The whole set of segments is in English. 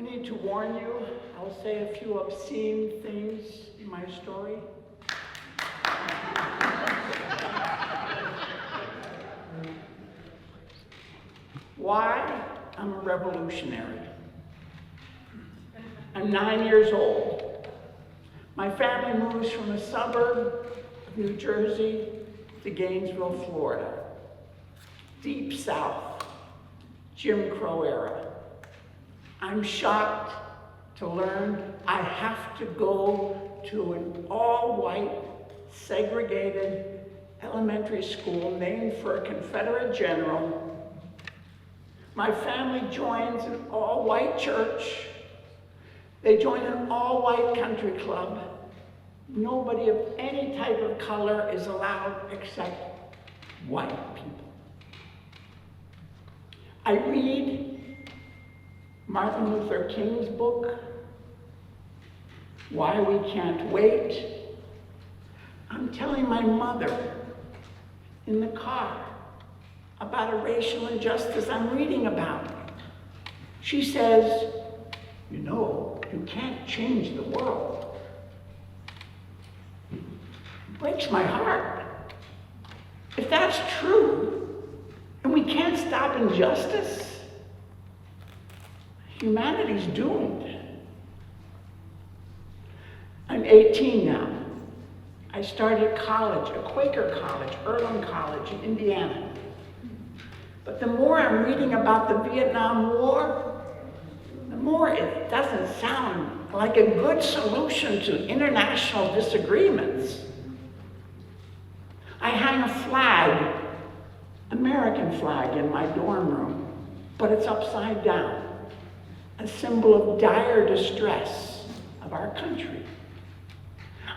need to warn you, I'll say a few obscene things in my story. Why? I'm a revolutionary. I'm 9 years old. My family moves from a suburb of New Jersey to Gainesville, Florida. Deep South, Jim Crow era. I'm shocked to learn I have to go to an all-white, segregated elementary school named for a Confederate general. My family joins an all-white church. They join an all-white country club. Nobody of any type of color is allowed except white people. I read Martin Luther King's book, Why We Can't Wait. I'm telling my mother in the car about a racial injustice I'm reading about. She says, you know, you can't change the world. It breaks my heart. If that's true, and we can't stop injustice, humanity's doomed. I'm 18 now. I started college, a Quaker college, Earlham College in Indiana. But the more I'm reading about the Vietnam War, the more it doesn't sound like a good solution to international disagreements. I hang a flag, American flag, in my dorm room, but it's upside down, a symbol of dire distress of our country.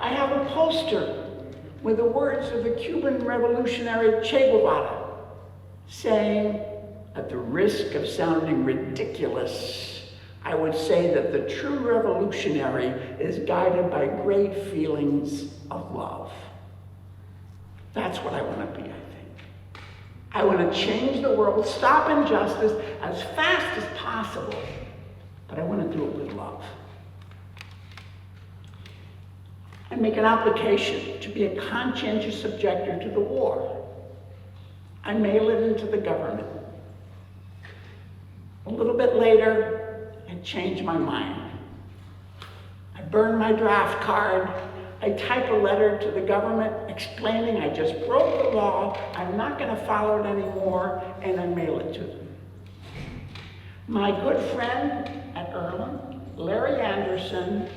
I have a poster with the words of the Cuban revolutionary Che Guevara, saying, at the risk of sounding ridiculous, I would say that the true revolutionary is guided by great feelings of love. That's what I want to be, I think. I want to change the world, stop injustice as fast as possible, but I want to do it with love. I make an application to be a conscientious objector to the war. I mail it into the government. A little bit later, I change my mind. I burn my draft card. I type a letter to the government explaining I just broke the law, I'm not going to follow it anymore, and I mail it to them. My good friend at Earlham, Larry Anderson,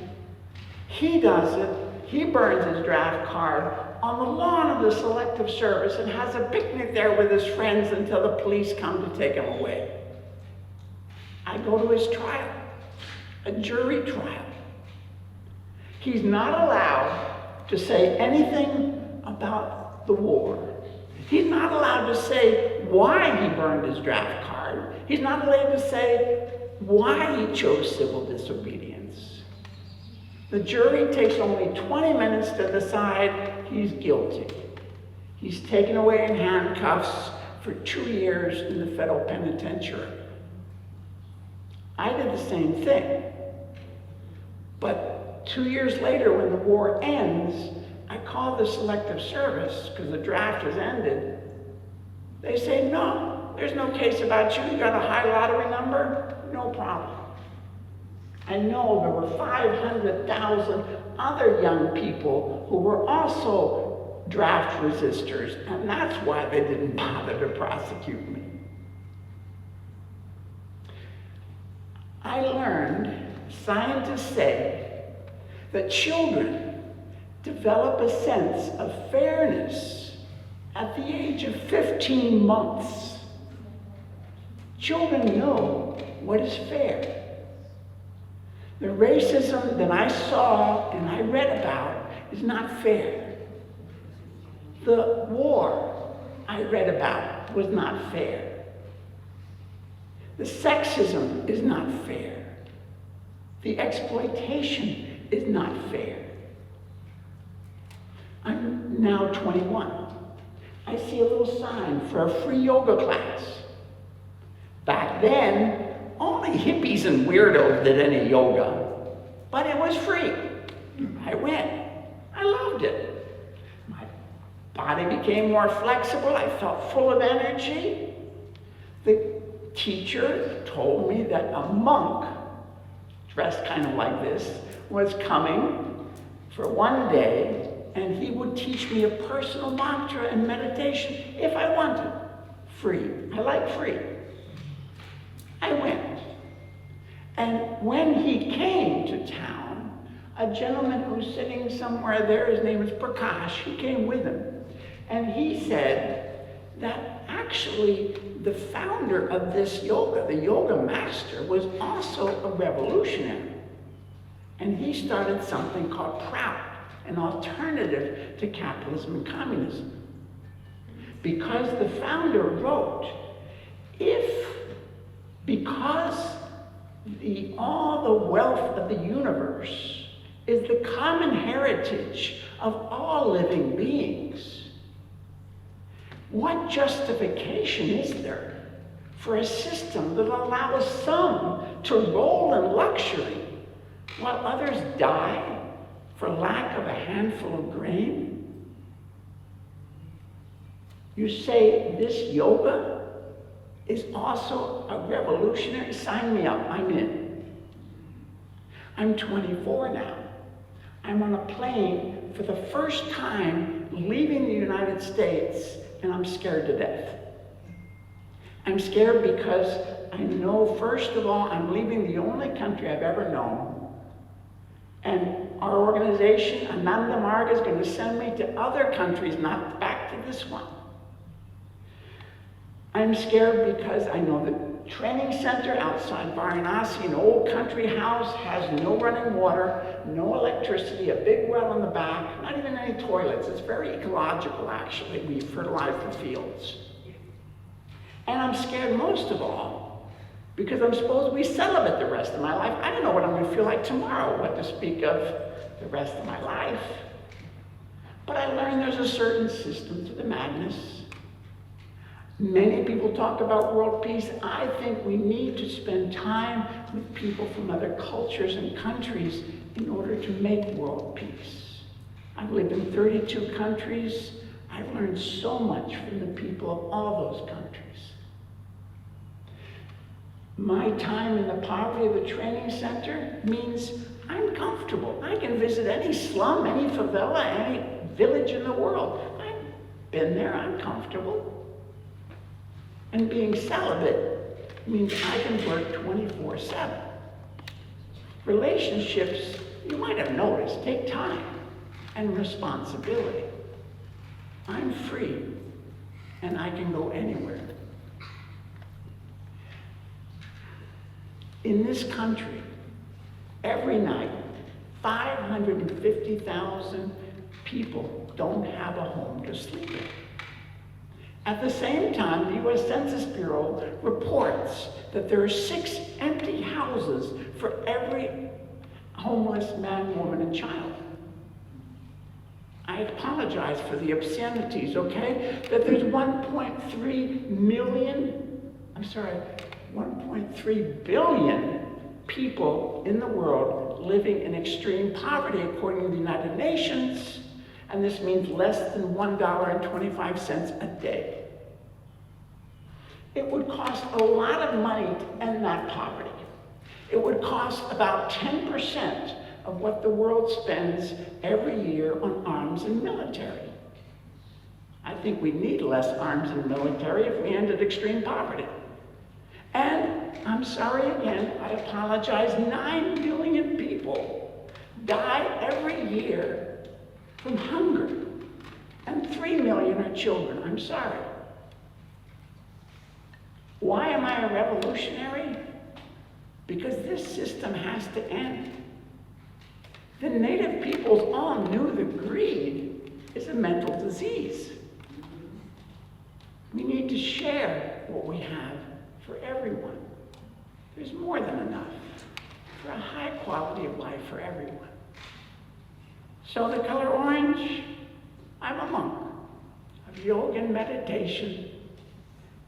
he does it. He burns his draft card on the lawn of the Selective Service and has a picnic there with his friends until the police come to take him away. I go to his trial, a jury trial. He's not allowed to say anything about the war. He's not allowed to say why he burned his draft card. He's not allowed to say why he chose civil disobedience. The jury takes only 20 minutes to decide he's guilty. He's taken away in handcuffs for 2 years in the federal penitentiary. I did the same thing. But 2 years later, when the war ends, I call the Selective Service because the draft has ended. They say, no, there's no case about you. You got a high lottery number? No problem. I know there were 500,000 other young people who were also draft resistors, and that's why they didn't bother to prosecute me. I learned, scientists say, that children develop a sense of fairness at the age of 15 months. Children know what is fair. The racism that I saw and I read about is not fair. The war I read about was not fair. The sexism is not fair. The exploitation is not fair. I'm now 21. I see a little sign for a free yoga class. Back then, only Only hippies and weirdos did any yoga, but it was free. I went. I loved it. My body became more flexible. I felt full of energy. The teacher told me that a monk, dressed kind of like this, was coming for one day, and he would teach me a personal mantra and meditation if I wanted. Free. I like free. I went. And when he came to town, a gentleman who's sitting somewhere there, his name is Prakash, he came with him. And he said that actually the founder of this yoga, the yoga master, was also a revolutionary. And he started something called PROUD, an alternative to capitalism and communism. Because the founder wrote, because all the wealth of the universe is the common heritage of all living beings, what justification is there for a system that allows some to roll in luxury while others die for lack of a handful of grain? You say this yoga is also a revolutionary? Sign me up, I'm in. I'm 24 now. I'm on a plane for the first time leaving the United States, and I'm scared to death. I'm scared because I know, first of all, I'm leaving the only country I've ever known. And our organization, Ananda Marg, is going to send me to other countries, not back to this one. I'm scared because I know the training center outside Varanasi, an old country house, has no running water, no electricity, a big well in the back, not even any toilets. It's very ecological, actually. We fertilize the fields. And I'm scared most of all because I'm supposed to be celibate the rest of my life. I don't know what I'm going to feel like tomorrow, what to speak of the rest of my life. But I learned there's a certain system to the madness. Many people talk about world peace. I think we need to spend time with people from other cultures and countries in order to make world peace. I've lived in 32 countries. I've learned so much from the people of all those countries. My time in the poverty of the training center means I'm comfortable. I can visit any slum, any favela, any village in the world. I've been there, I'm comfortable. And being celibate means I can work 24/7. Relationships, you might have noticed, take time and responsibility. I'm free, and I can go anywhere. In this country, every night, 550,000 people don't have a home to sleep in. At the same time, the U.S. Census Bureau reports that there are 6 empty houses for every homeless man, woman, and child. I apologize for the obscenities, okay? That there's 1.3 billion people in the world living in extreme poverty according to the United Nations, and this means less than $1.25 a day. It would cost a lot of money to end that poverty. It would cost about 10% of what the world spends every year on arms and military. I think we need less arms and military if we ended extreme poverty. And I'm sorry again, I apologize, 9 million people die every year from hunger, and 3 million are children. I'm sorry. Why am I a revolutionary? Because this system has to end. The native peoples all knew that greed is a mental disease. We need to share what we have for everyone. There's more than enough for a high quality of life for everyone. So the color orange, I'm a monk of yoga and meditation,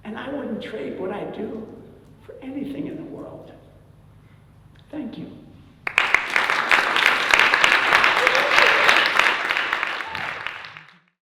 and I wouldn't trade what I do for anything in the world. Thank you.